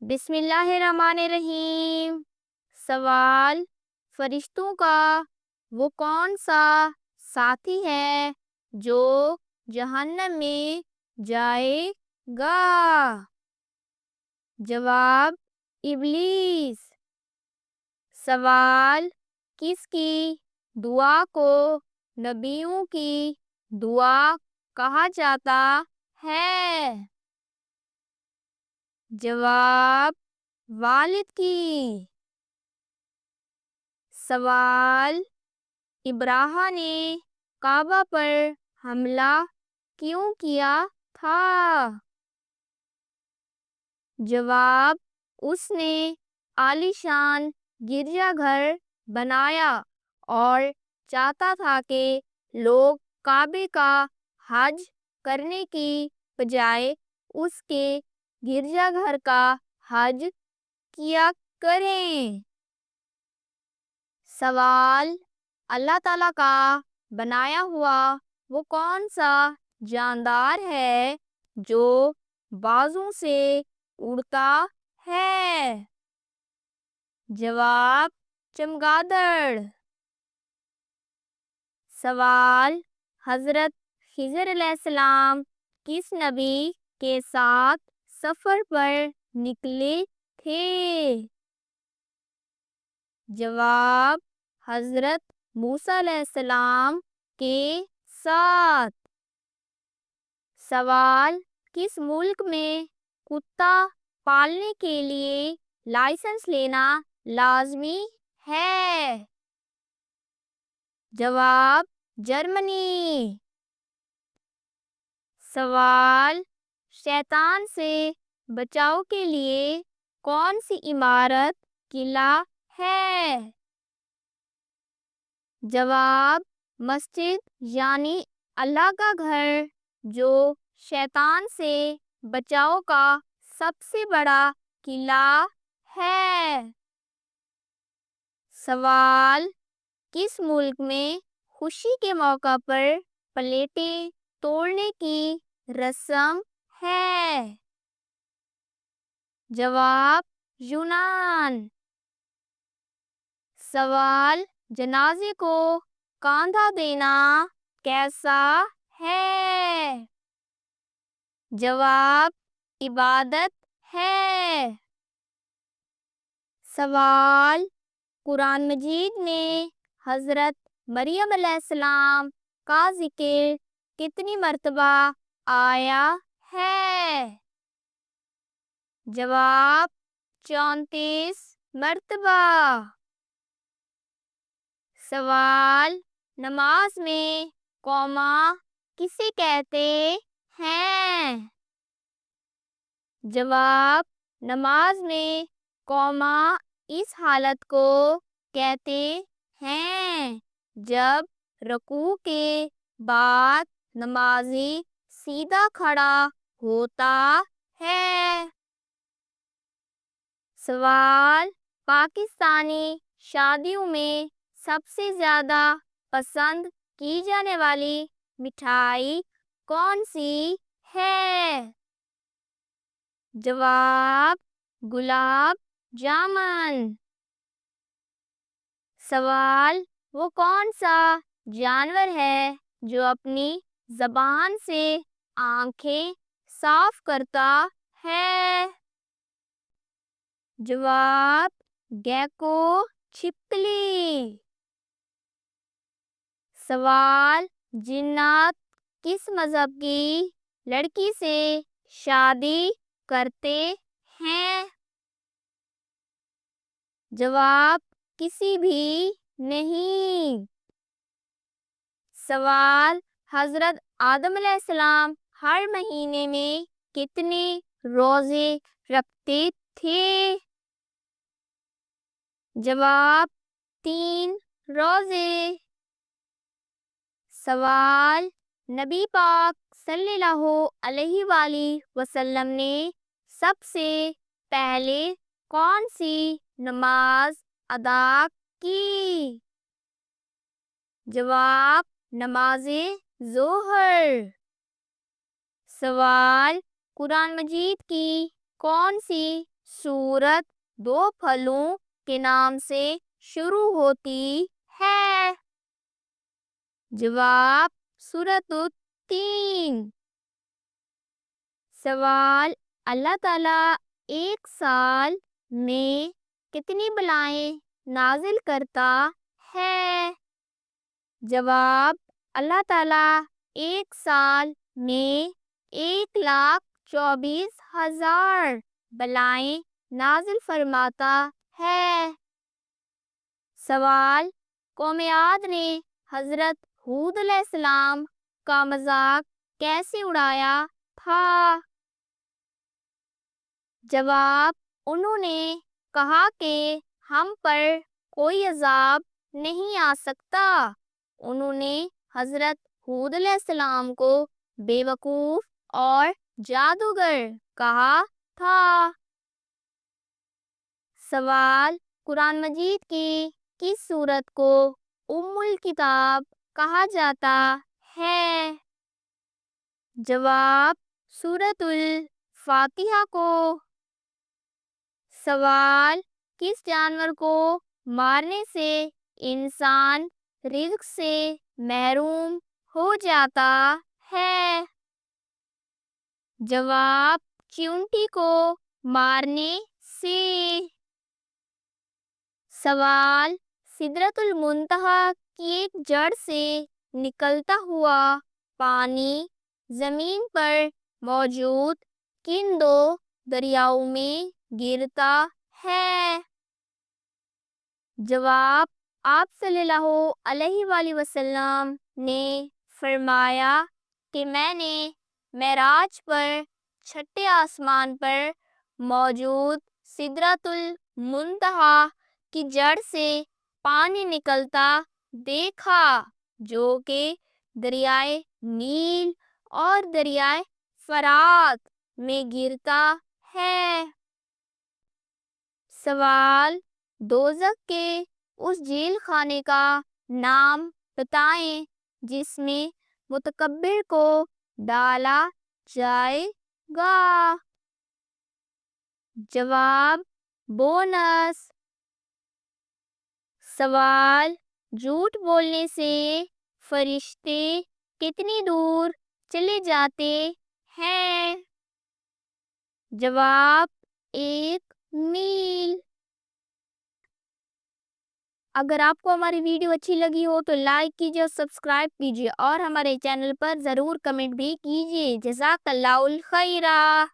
بسم اللہ الرحمن الرحیم۔ سوال: فرشتوں کا وہ کون سا ساتھی ہے جو جہنم میں جائے گا؟ جواب: ابلیس۔ سوال: کس کی دعا کو نبیوں کی دعا کہا جاتا ہے؟ جواب: والد کی۔ سوال: ابراہا نے کعبہ پر حملہ کیوں کیا تھا؟ جواب: اس نے عالیشان گرجا گھر بنایا اور چاہتا تھا کہ لوگ کعبے کا حج کرنے کی بجائے اس کے گرجا گھر کا حج کیا کریں۔ سوال: اللہ تعالیٰ کا بنایا ہوا وہ کون سا جاندار ہے جو بازوں سے اڑتا ہے؟ جواب: چمگادڑ۔ سوال: حضرت خضر علیہ السلام کس نبی کے ساتھ سفر پر نکلے تھے؟ جواب: حضرت موسیٰ علیہ السلام کے ساتھ۔ سوال: کس ملک میں کتا پالنے کے لیے لائسنس لینا لازمی ہے؟ جواب: جرمنی۔ سوال: شیطان سے بچاؤ کے لیے کون سی عمارت قلعہ ہے؟ جواب: مسجد یعنی اللہ کا گھر جو شیطان سے بچاؤ کا سب سے بڑا قلعہ ہے۔ سوال: کس ملک میں خوشی کے موقع پر پلیٹیں توڑنے کی رسم ہے؟ جواب: یونان۔ سوال: جنازے کو کاندھا دینا کیسا ہے؟ جواب: عبادت ہے۔ سوال: قرآن مجید میں حضرت مریم علیہ السلام کا ذکر کتنی مرتبہ آیا ہے؟ جواب: 34 مرتبہ۔ سوال: نماز میں قوما کسے کہتے ہیں؟ جواب: نماز میں قوما اس حالت کو کہتے ہیں جب رکوع کے بعد نمازی سیدھا کھڑا ہوتا ہے۔ سوال: پاکستانی شادیوں میں سب سے زیادہ پسند کی جانے والی مٹھائی کون سی ہے؟ جواب: گلاب جامن۔ سوال: وہ کون سا جانور ہے جو اپنی زبان سے آنکھیں صاف کرتا ہے؟ جواب: گیکو چھپکلی۔ سوال: جنات کس مذہب کی لڑکی سے شادی کرتے ہیں؟ جواب: کسی بھی نہیں۔ سوال: حضرت آدم علیہ السلام ہر مہینے میں کتنے روزے رکھتے تھے؟ جواب: 3 روزے۔ سوال: نبی پاک صلی اللہ علیہ وآلہ وسلم نے سب سے پہلے کون سی نماز ادا کی؟ جواب: نماز ظہر۔ سوال: قرآن مجید کی کون سی سورت دو پھلوں کے نام سے شروع ہوتی ہے؟ جواب سورت التین۔ سوال، اللہ تعالیٰ ایک سال میں کتنی بلائیں نازل کرتا ہے؟ جواب، اللہ تعالیٰ ایک سال میں 1,24,000 بلائیں نازل فرماتا ہے۔ سوال، قوم عاد نے حضرت ہود علیہ السلام کا مذاق کیسے اڑایا تھا؟ جواب، انہوں نے کہا کہ ہم پر کوئی عذاب نہیں آ سکتا۔ انہوں نے حضرت ہود علیہ السلام کو بے وقوف اور جادوگر کہا تھا۔ سوال، قرآن مجید کی کس سورت کو ام الکتاب کہا جاتا ہے؟ جواب، سورت الفاتحہ کو۔ سوال، کس جانور کو مارنے سے انسان رزق سے محروم ہو جاتا ہے؟ جواب، چیونٹی کو مارنے سے۔ سوال، سدرۃ المنتہا کی ایک جڑ سے نکلتا ہوا پانی زمین پر موجود کن دو دریاؤں میں گرتا ہے؟ جواب، آپ صلی اللہ علیہ وآلہ وسلم نے فرمایا کہ میں نے معراج پر چھٹے آسمان پر موجود سدرۃ المنتہا کی جڑ سے پانی نکلتا دیکھا جو کہ دریائے نیل اور دریائے فرات میں گرتا ہے۔ سوال، دوزخ کے اس جیل خانے کا نام بتائیں جس میں متکبر کو ڈالا جائے گا۔ جواب، بونس۔ سوال، جھوٹ بولنے سے فرشتے کتنی دور چلے جاتے ہیں؟ جواب، 1 میل۔ اگر آپ کو ہماری ویڈیو اچھی لگی ہو تو لائک کیجیے اور سبسکرائب کیجیے اور ہمارے چینل پر ضرور کمنٹ بھی کیجیے۔ جزاک اللہ الخیرہ۔